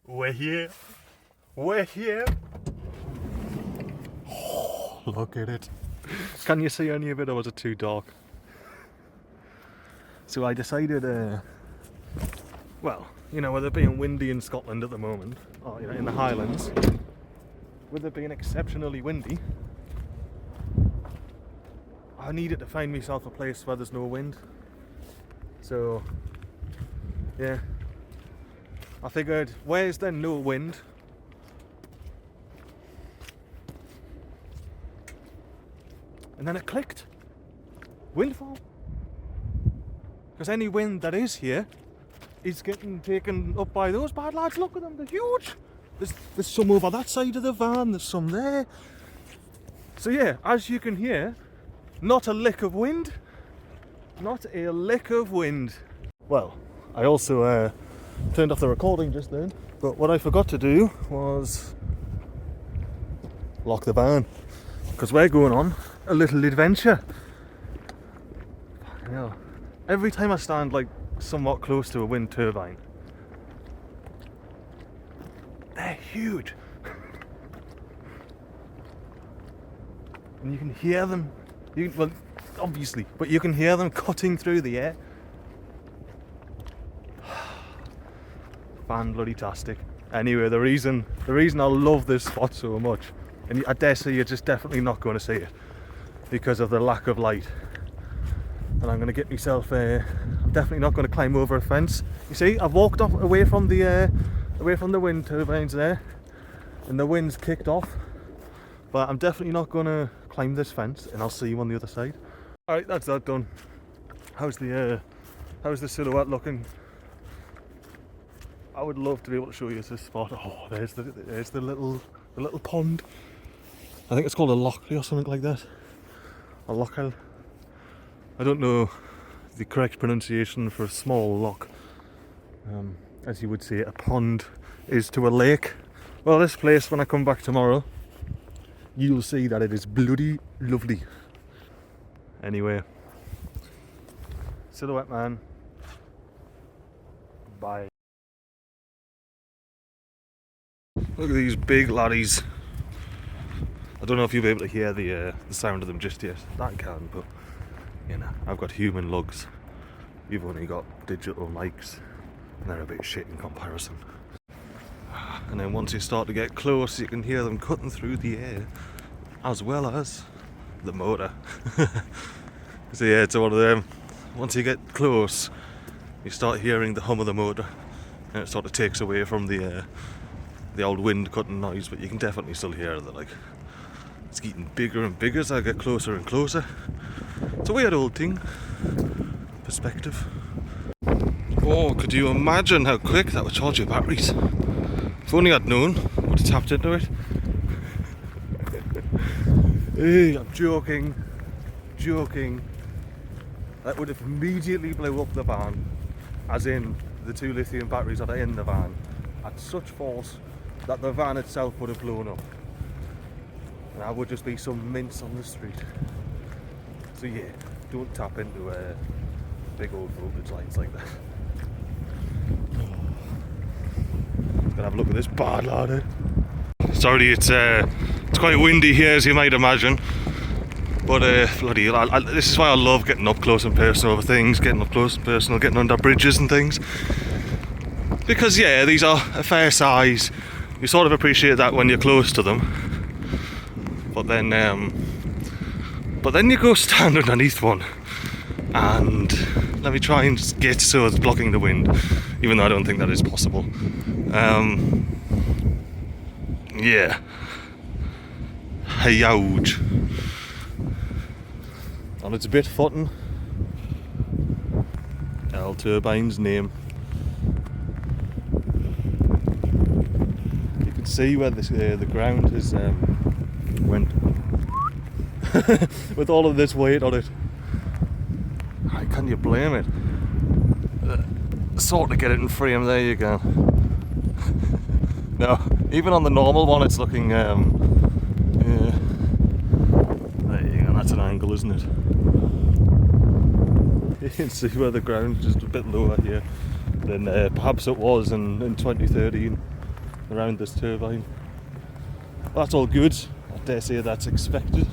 We're here. We're here. Oh, look at it. Can you see any of it, or was it too dark? So I decided, well, you know, with it being windy in Scotland at the moment, or you know, in the Highlands, with it being exceptionally windy, I needed to find myself a place where there's no wind. So, yeah, I figured, where's there no wind? And then it clicked. Windfall. Because any wind that is here is getting taken up by those bad lads. Look at them, they're huge. There's some over that side of the van, there's some there. So yeah, as you can hear, not a lick of wind. Not a lick of wind. Well, I also turned off the recording just then, but what I forgot to do was lock the van, because we're going on a little adventure. Fucking hell. Every time I stand like somewhat close to a wind turbine, they're huge. And you can hear them, well, obviously, but you can hear them cutting through the air. Fan-bloody-tastic. Anyway, the reason I love this spot so much, and I dare say you're just definitely not going to see it because of the lack of light. And I'm going to get myself, I'm definitely not going to climb over a fence. You see, I've walked off away from the wind turbines there, and the wind's kicked off. But I'm definitely not going to climb this fence, and I'll see you on the other side. Alright, that's that done. How's the silhouette looking? I would love to be able to show you this spot. Oh, there's the little pond. I think it's called a lockley or something like that. A lochel. I don't know the correct pronunciation for a small loch. As you would say, a pond is to a lake. Well, this place, when I come back tomorrow, you'll see that it is bloody lovely. Anyway, Silhouette Man. Bye. Look at these big laddies. I don't know if you'll be able to hear the sound of them just yet. That can, but you know, I've got human lugs. You've only got digital mics, and they're a bit shit in comparison. And then once you start to get close, you can hear them cutting through the air, as well as the motor. So yeah, it's one of them. Once you get close, you start hearing the hum of the motor, and it sort of takes away from the old wind cutting noise, but you can definitely still hear that, like, it's getting bigger and bigger as I get closer and closer. It's a weird old thing. Perspective. Oh, could you imagine how quick that would charge your batteries? If only I'd known, would have tapped into it. Hey, I'm joking. That would have immediately blew up the van, as in the 2 lithium batteries that are in the van, at such force that the van itself would have blown up. And I would just be some mince on the street. So yeah, don't tap into big old voltage lines like that. Gonna have a look at this bad lad. Sorry, it's quite windy here, as you might imagine. But bloody, this is why I love getting up close and personal with things, getting up close and personal, getting under bridges and things. Because yeah, these are a fair size. You sort of appreciate that when you're close to them. But then you go stand underneath one, and let me try and just get so it's blocking the wind, even though I don't think that is possible. Yeah, huge, and it's a bit footing. L Turbine's name. You can see where the ground is went with all of this weight on it. Can you blame it? Sort of get it in frame. There you go. No, even on the normal one, it's looking. Yeah. There you go. That's an angle, isn't it? You can see where the ground is just a bit lower here than perhaps it was in 2013. around this turbine. That's all good. I dare say that's expected.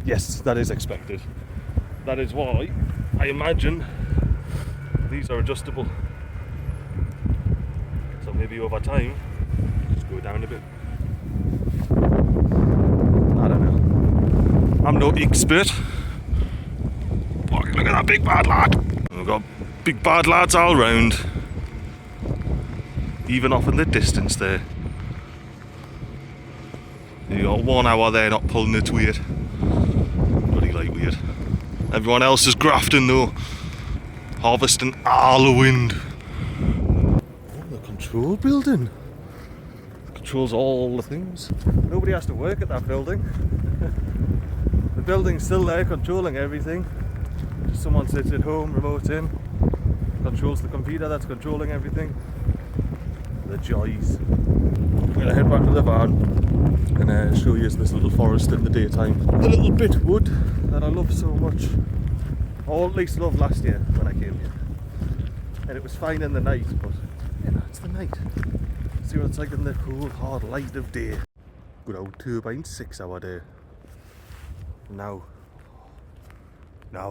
Yes, that is expected. That is why I imagine these are adjustable. So maybe over time, just go down a bit. I don't know. I'm no expert. Look at that big bad lad. We've got big bad lads all round. Even off in the distance there. You got 1 hour there not pulling its weight. Bloody light weight. Everyone else is grafting though. Harvesting all the wind. Oh, the control building. It controls all the things. Nobody has to work at that building. The building's still there controlling everything. Just someone sits at home, remote in, controls the computer that's controlling everything. The joys. I'm going to head back to the van and show you this little forest in the daytime. The little bit wood that I love so much. Or at least loved last year when I came here. And it was fine in the night, but you know, it's the night. See what it's like in the cool, hard light of day. Good old turbine 6 hour day. Now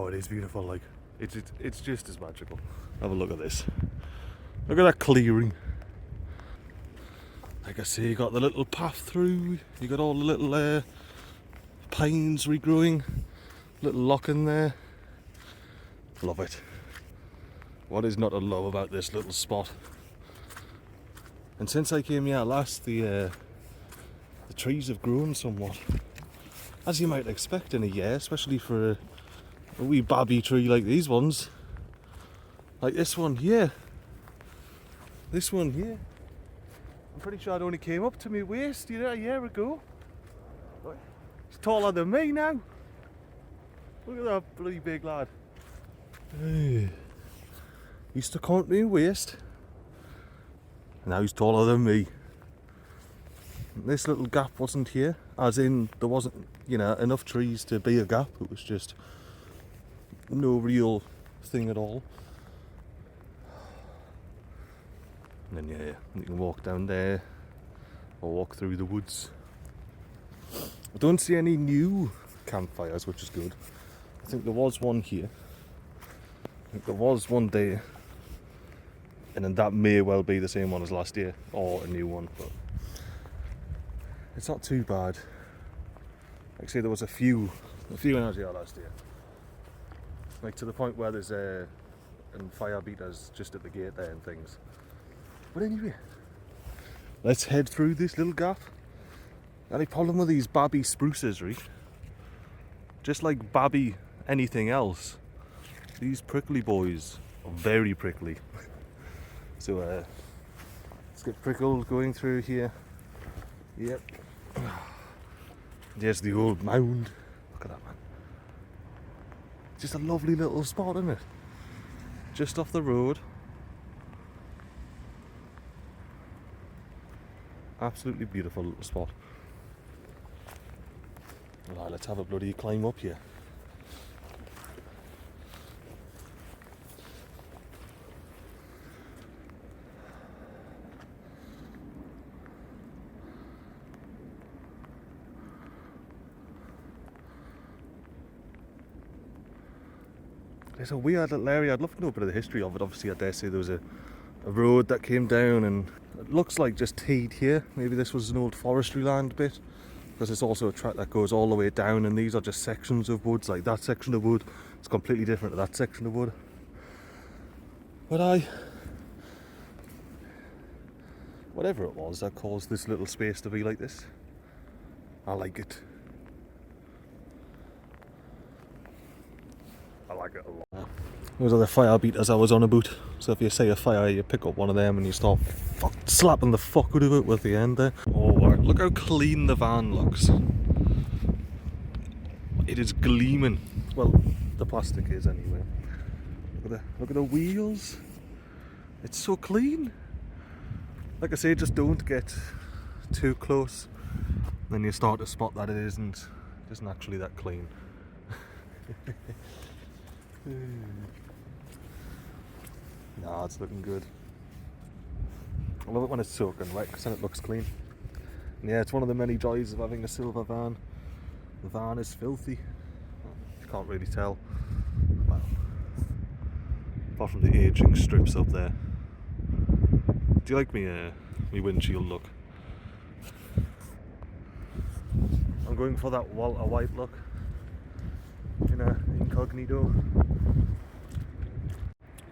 it is beautiful, like it's just as magical. Have a look at this. Look at that clearing. Like I say, you got the little path through, you got all the little pines regrowing, little lock in there. Love it. What is not to love about this little spot? And since I came here last, the trees have grown somewhat, as you might expect in a year, especially for a wee babby tree like these ones. Like this one here. This one here. I'm pretty sure it only came up to my waist, you know, a year ago. It's taller than me now. Look at that bloody big lad. Hey. Used to come up to my waist. Now he's taller than me. This little gap wasn't here, as in there wasn't, you know, enough trees to be a gap. It was just no real thing at all. And then yeah, you can walk down there or walk through the woods. I don't see any new campfires, which is good. I think there was one here. I think there was one there. And then that may well be the same one as last year, or a new one, but it's not too bad. Like I say, there was a few when I was here last year. Like to the point where there's and fire beaters just at the gate there and things. But anyway, let's head through this little gap. The only problem with these babby spruces, right? Just like babby anything else, these prickly boys are very prickly. So let's get prickled going through here. Yep. There's the old mound. Look at that, man. Just a lovely little spot, isn't it? Just off the road. Absolutely beautiful little spot. Right, let's have a bloody climb up here. It's a weird little area. I'd love to know a bit of the history of it. Obviously, I dare say there was a road that came down, and it looks like just teed here. Maybe this was an old forestry land bit, because it's also a track that goes all the way down, and these are just sections of woods. Like that section of wood, it's completely different to that section of wood. But whatever it was that caused this little space to be like this, I like it. I like it a lot. Those are the fire beaters I was on about. So if you say a fire, you pick up one of them and you start slapping the fuck out of it with the end there. Oh, look how clean the van looks. It is gleaming. Well, the plastic is anyway. Look at the wheels. It's so clean. Like I say, just don't get too close. Then you start to spot that it isn't just naturally that clean. Nah, it's looking good. I love it when it's soaking wet because then it looks clean. And yeah, it's one of the many joys of having a silver van. The van is filthy. You can't really tell. Well, apart from the ageing strips up there. Do you like me windshield look? I'm going for that Walter White look in a incognito.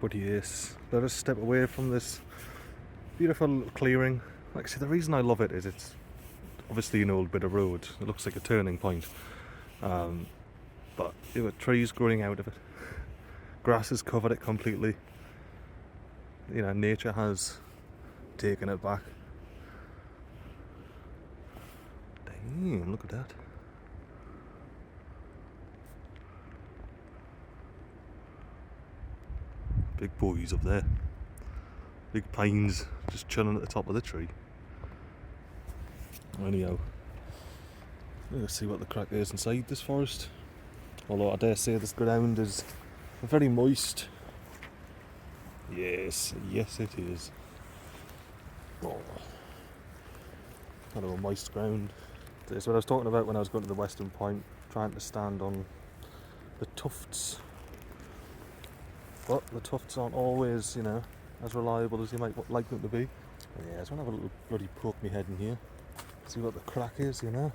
But yes, let us step away from this beautiful clearing. Like I say, the reason I love it is it's obviously an old bit of road. It looks like a turning point. But there were trees growing out of it. Grass has covered it completely. You know, nature has taken it back. Damn, look at that. Big boys up there. Big pines just chilling at the top of the tree. Anyhow, let's see what the crack is inside this forest. Although I dare say this ground is very moist. Yes, yes it is. Oh, kind of a moist ground. That's what I was talking about when I was going to the Western Point, trying to stand on the tufts. But the tufts aren't always, you know, as reliable as you might like them to be. Yeah, I just want to have a little bloody poke my head in here. See what the crack is, you know.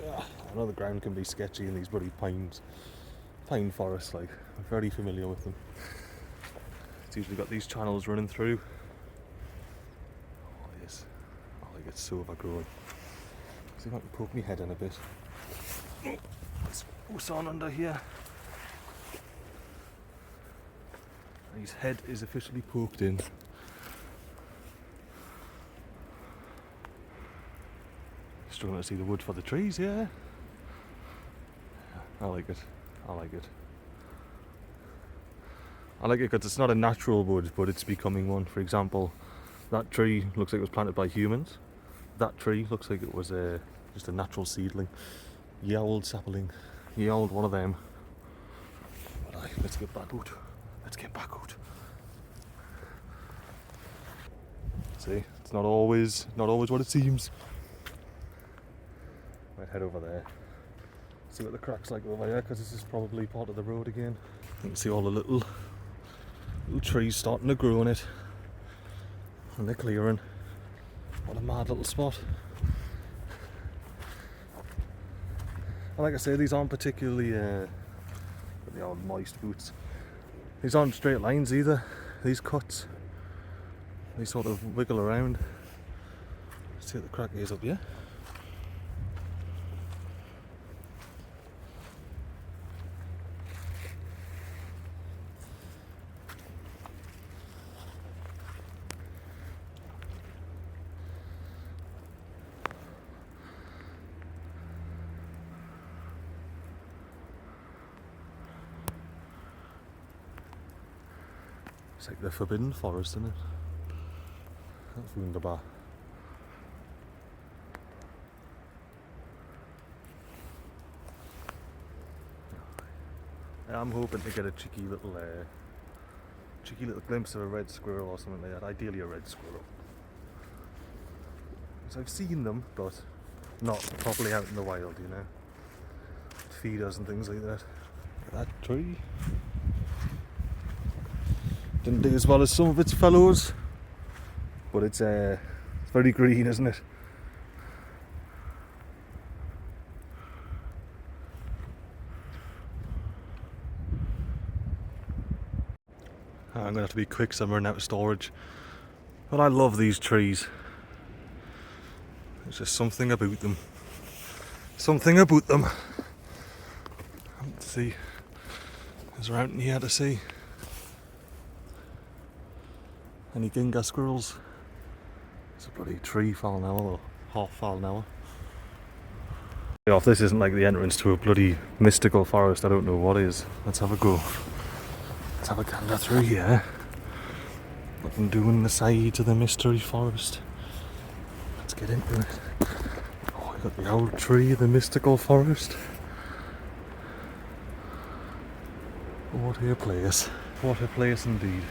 Yeah, I know the ground can be sketchy in these bloody pine forests, like, I'm very familiar with them. It's usually got these channels running through. Oh yes, oh, like it's so overgrown. See if I can poke my head in a bit. What's on under here? His head is officially poked in. Struggling to see the wood for the trees, yeah. I like it. I like it. I like it because it's not a natural wood, but it's becoming one. For example, that tree looks like it was planted by humans. That tree looks like it was just a natural seedling. Ye old sapling. Ye old one of them. But aye, let's get back out. Let's get back out. See, it's not always what it seems. Might head over there. See what the crack's like over there, because this is probably part of the road again. You can see all the little trees starting to grow in it. And they're clearing. What a mad little spot. And like I say, these aren't particularly the old moist boots. These aren't straight lines either. These cuts, they sort of wiggle around. Let's see what the crack is up here. It's like the forbidden forest, isn't it? That's wunderbar. I'm hoping to get a cheeky little glimpse of a red squirrel or something like that. Ideally a red squirrel. Because I've seen them, but not properly out in the wild, you know. Feeders and things like that. That tree didn't do as well as some of its fellows, but it's very green, isn't it? I'm going to have to be quick, so I'm running out of storage. But I love these trees. There's just something about them. Something about them. Let's see. Is there anything here to see? Any ginga squirrels? It's a bloody tree fall now, or half fall now. If this isn't like the entrance to a bloody mystical forest, I don't know what is. Let's have a go. Let's have a gander through here. Looking down the side of the mystery forest. Let's get into it. Oh, we got the old tree of the mystical forest. What a place. What a place indeed.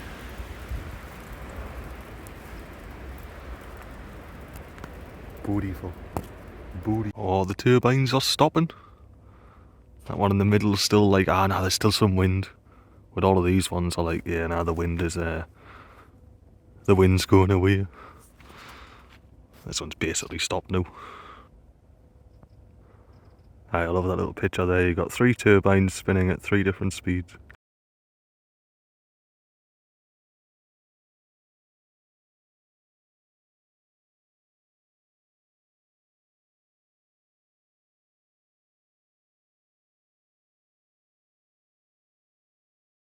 Beautiful. Oh, the turbines are stopping. That one in the middle is still like, no, there's still some wind. But all of these ones are like, yeah, now the wind's going away. This one's basically stopped now. I love that little picture there. You've got 3 turbines spinning at 3 different speeds.